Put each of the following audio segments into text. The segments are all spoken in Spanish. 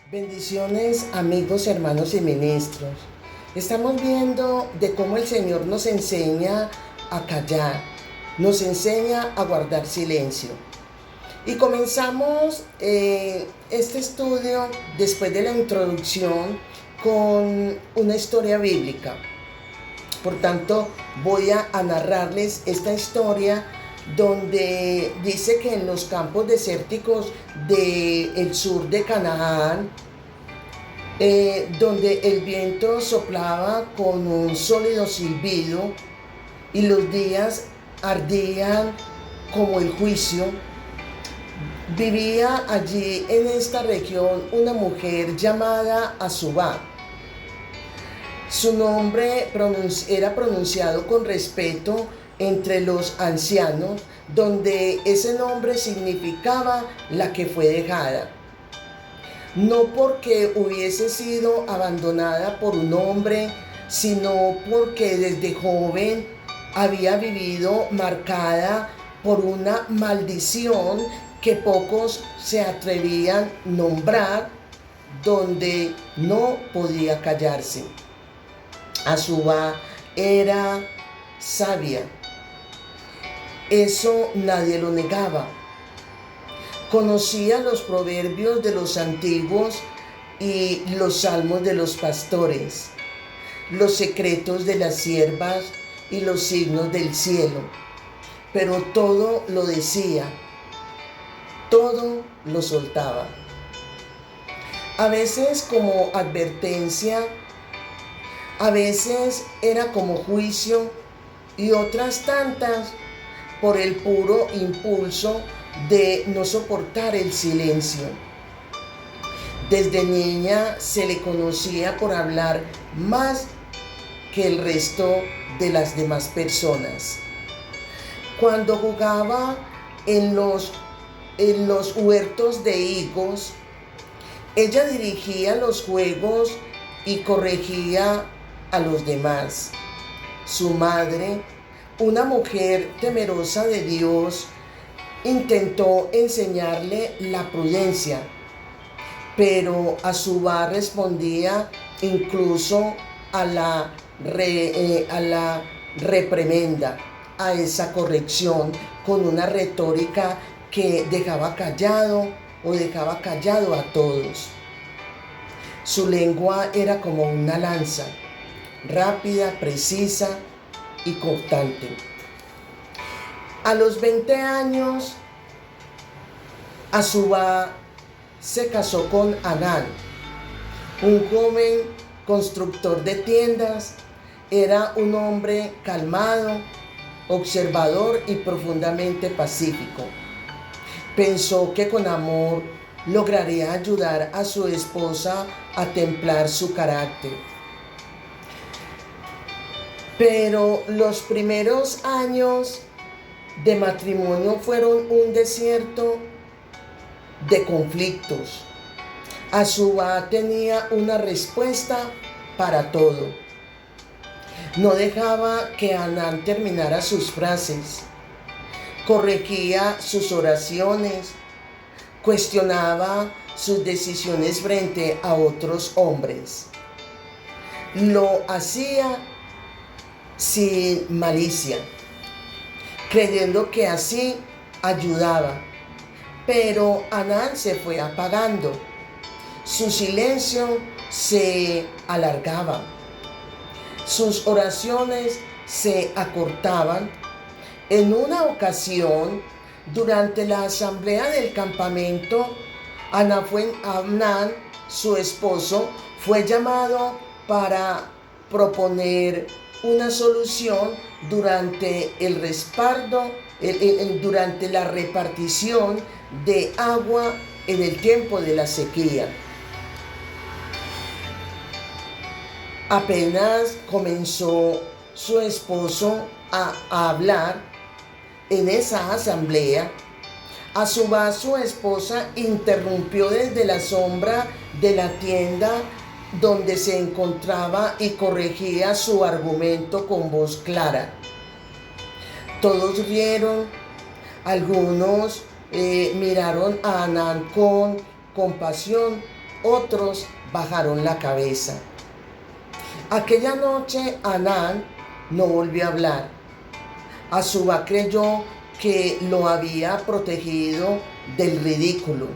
Bendiciones, amigos, hermanos y ministros. Estamos viendo de cómo el Señor nos enseña a callar, nos enseña a guardar silencio. Y comenzamos este estudio después de la introducción con una historia bíblica. Por tanto, voy a narrarles esta historia donde dice que en los campos desérticos del sur de Canaán, donde el viento soplaba con un sólido silbido y los días ardían como el juicio, vivía allí en esta región una mujer llamada Azubá. Su nombre era pronunciado con respeto entre los ancianos, donde ese nombre significaba la que fue dejada. No porque hubiese sido abandonada por un hombre, sino porque desde joven había vivido marcada por una maldición que pocos se atrevían a nombrar, donde no podía callarse. Azubá era sabia, eso nadie lo negaba. Conocía los proverbios de los antiguos y los salmos de los pastores, los secretos de las siervas y los signos del cielo, pero todo lo decía, todo lo soltaba. A veces como advertencia, a veces era como juicio y otras tantas por el puro impulso de no soportar el silencio. Desde niña se le conocía por hablar más que el resto de las demás personas. Cuando jugaba en los huertos de higos, ella dirigía los juegos y corregía a los demás. Su madre, una mujer temerosa de Dios, intentó enseñarle la prudencia, pero Azubá respondía incluso a la reprimenda, a esa corrección, con una retórica que dejaba callado o dejaba callado a todos. Su lengua era como una lanza, rápida, precisa y cortante. A los 20 años, Azubá se casó con Anán, un joven constructor de tiendas. Era un hombre calmado, observador y profundamente pacífico. Pensó que con amor lograría ayudar a su esposa a templar su carácter. Pero los primeros años de matrimonio fueron un desierto de conflictos. Azubá tenía una respuesta para todo. No dejaba que Anán terminara sus frases. Corregía sus oraciones. Cuestionaba sus decisiones frente a otros hombres. Lo hacía sin malicia, creyendo que así ayudaba. Pero Anán se fue apagando. Su silencio se alargaba. Sus oraciones se acortaban. En una ocasión, durante la asamblea del campamento, Amnán, su esposo, fue llamado para proponer una solución durante durante la repartición de agua en el tiempo de la sequía. Apenas comenzó su esposo a hablar en esa asamblea, Azubá, su esposa, interrumpió desde la sombra de la tienda donde se encontraba y corregía su argumento con voz clara. Todos rieron, algunos miraron a Anán con compasión otros bajaron la cabeza. Aquella noche Anán no volvió a hablar. Azubá creyó que lo había protegido del ridículo,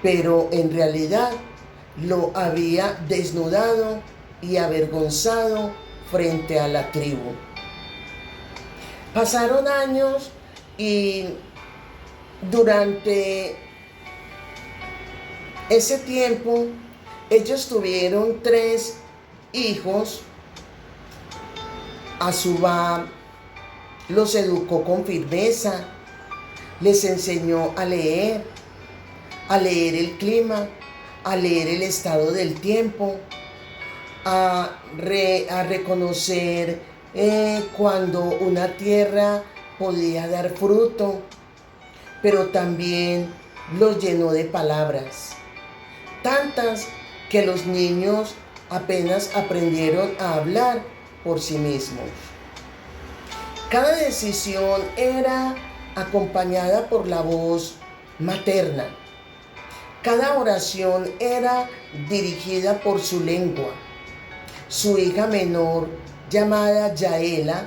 pero en realidad lo había desnudado y avergonzado frente a la tribu. Pasaron años y durante ese tiempo ellos tuvieron 3 hijos. Azubá los educó con firmeza, les enseñó a leer el clima, a leer el estado del tiempo, a reconocer cuando una tierra podía dar fruto, pero también los llenó de palabras, tantas que los niños apenas aprendieron a hablar por sí mismos. Cada decisión era acompañada por la voz materna. Cada oración era dirigida por su lengua. Su hija menor, llamada Yaela,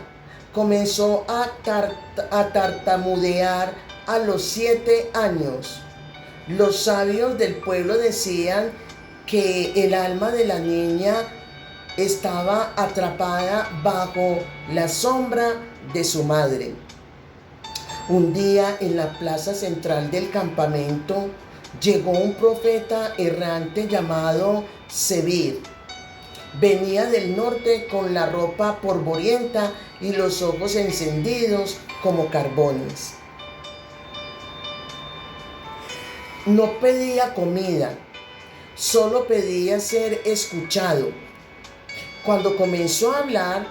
comenzó a tartamudear a los 7 años. Los sabios del pueblo decían que el alma de la niña estaba atrapada bajo la sombra de su madre. Un día en la plaza central del campamento llegó un profeta errante llamado Zebir. Venía del norte con la ropa polvorienta y los ojos encendidos como carbones. No pedía comida, solo pedía ser escuchado. Cuando comenzó a hablar,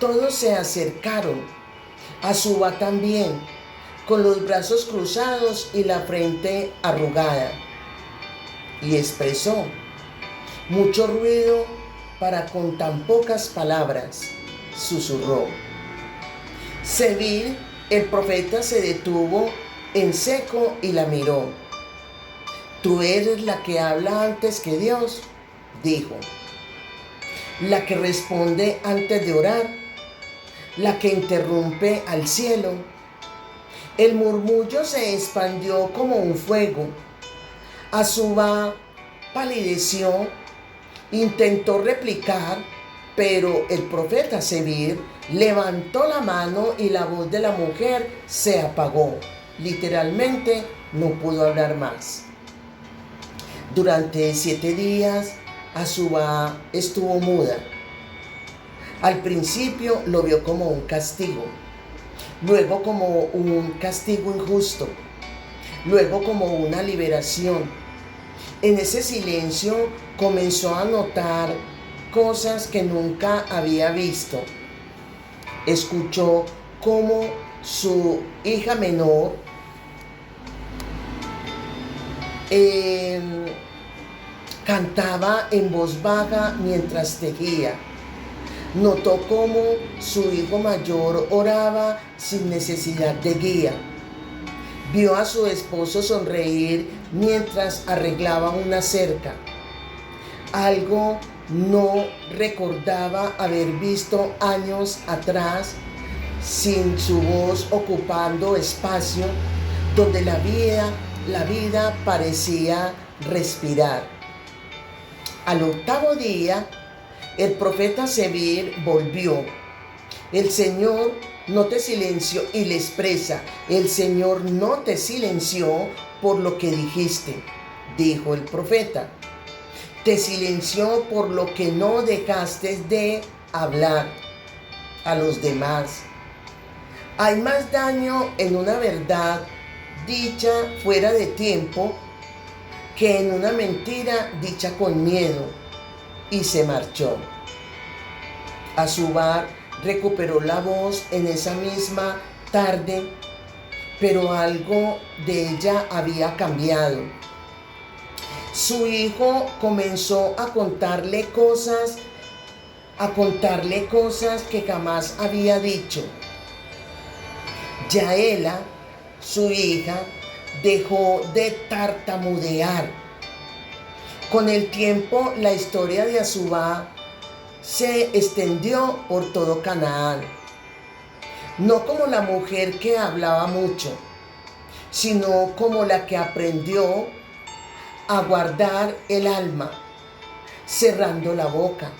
todos se acercaron. Azubá también, con los brazos cruzados y la frente arrugada. Y expresó: mucho ruido para con tan pocas palabras, susurró. Zebir, el profeta, se detuvo en seco y la miró. Tú eres la que habla antes que Dios, dijo. La que responde antes de orar, la que interrumpe al cielo. El murmullo se expandió como un fuego. Azubá palideció, intentó replicar, pero el profeta Zebir levantó la mano y la voz de la mujer se apagó. Literalmente no pudo hablar más. Durante 7 días, Azubá estuvo muda. Al principio lo vio como un castigo, luego como un castigo injusto, luego como una liberación. En ese silencio comenzó a notar cosas que nunca había visto. Escuchó cómo su hija menor cantaba en voz baja mientras tejía. Notó cómo su hijo mayor oraba sin necesidad de guía. Vio a su esposo sonreír mientras arreglaba una cerca. Algo no recordaba haber visto años atrás, sin su voz ocupando espacio donde la vida parecía respirar. Al 8º día, el profeta Zebir volvió. El Señor no te silenció, y le expresa: el Señor no te silenció por lo que dijiste, dijo el profeta. Te silenció por lo que no dejaste de hablar a los demás. Hay más daño en una verdad dicha fuera de tiempo que en una mentira dicha con miedo. Y se marchó. Azubá recuperó la voz en esa misma tarde, pero algo de ella había cambiado. Su hijo comenzó a contarle cosas que jamás había dicho. Yaela, su hija, dejó de tartamudear. Con el tiempo, la historia de Azubá se extendió por todo Canaán, no como la mujer que hablaba mucho, sino como la que aprendió a guardar el alma, cerrando la boca.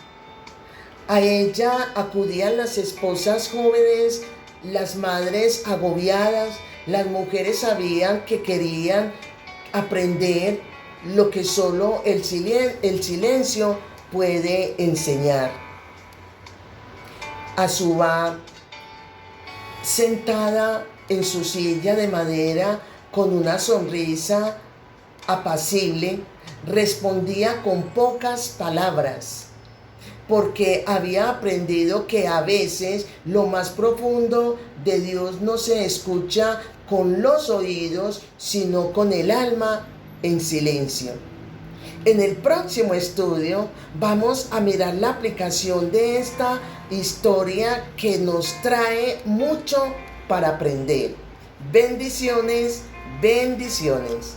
A ella acudían las esposas jóvenes, las madres agobiadas, las mujeres sabían que querían aprender lo que solo el silencio puede enseñar. Azubá, sentada en su silla de madera con una sonrisa apacible, respondía con pocas palabras, porque había aprendido que a veces lo más profundo de Dios no se escucha con los oídos, sino con el alma en silencio. En el próximo estudio vamos a mirar la aplicación de esta historia que nos trae mucho para aprender. Bendiciones, bendiciones.